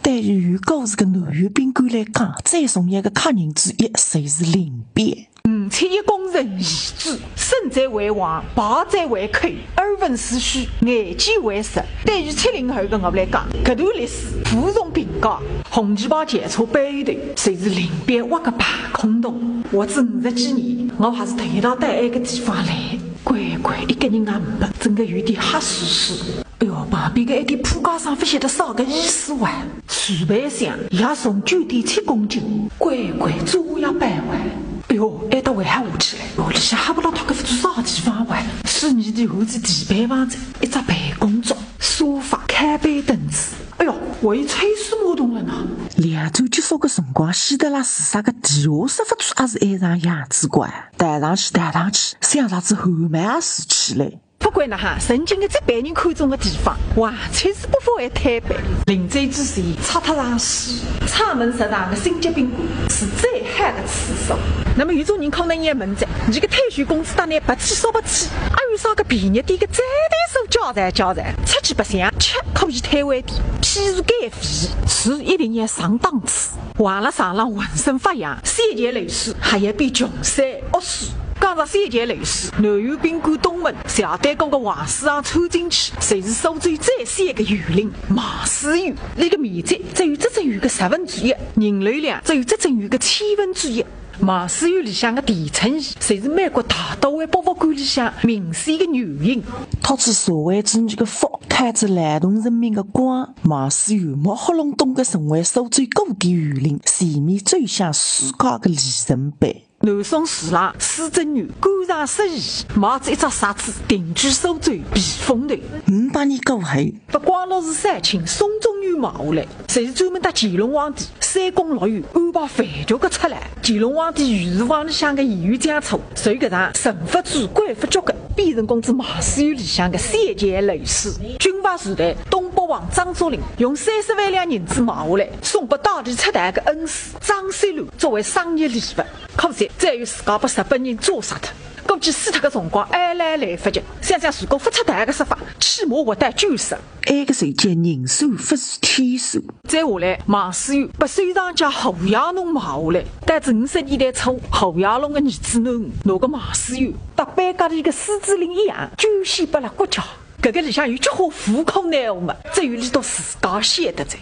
对于故事的男女宾馆来讲，最重要的客人之一就是临别。571功成遗志，生在为王，败在为寇，耳闻是虚，眼见为实。对于70后的我来讲，这段历史负重评价。红旗袍检测背头，随着临别挖个大空洞。活至50几年，我还是头一趟到那个地方来。乖乖，一个人也没，整个有点黑湿湿。哎呦，旁边的一点铺架上不晓得少个20万，储备箱也从9.7公斤，乖乖足有100万。哎呦，还得为还下去了，屋里向哈不拉他个做啥地方玩？4年的后子地板房子，一只办公桌、沙发、开背凳子。哎呦，我一吹死我动了呢2战结束的辰光，希特勒自杀的地下室不错也是爱上样子怪，抬上去，想啥子后慢也竖起来。不管了哈，曾经的最被人看中的地方，完全是不符合摊板。临醉之前，擦脱上水，窗门食堂的星级宾馆是最嗨的厕所。那么有种人可能也问在，你这个退休工资当然不起说不起，还有啥个便宜点的再手交战，出去白相，吃可以摊位点，譬如减肥，吃一定要上档次，完了上了浑身发痒，3件类似还要比穷山恶水。讲到3件类似，南园宾馆东门小单宫的黄水巷抽进去，谁是苏州最小的园林马思园？那个面积只有这只园的1/10，人流量只有这只园的1/1000。马思园里向的地层仪，谁是美国大都会博物馆里向明显的原因？托起社会主义的福，开着劳动人民的光，马思园木黑隆咚的成为苏州古典园林前面最像世界的里程碑。南宋时郎施正元官场失意，冒着一只傻子定居苏州避风头。500年过后，不光老是三清宋中原冒下来，谁是专门搭乾隆皇帝3宫6院安排饭局的出来？乾隆皇帝御厨房里向的言语讲错，谁个上神佛主官佛局的变成公子马思园里向的3件类似。军阀时代，东北王张作霖用30万两银子买下来，送给大力出台的恩师张三禄作为生日礼物。可惜再有自家被日本人捉杀脱，估计死脱的辰光还来不及。想想如果不出台的说法，起码活得90岁。埃个时节人数不是天数。再下来，马思园被首长家侯爷龙买下来，但至50年代初，侯爷龙的儿子拿个马思园，搭班家里的狮子林一样，捐献给了国家。这个里向有句话虎口难下嘛，只有你到自家晓得在。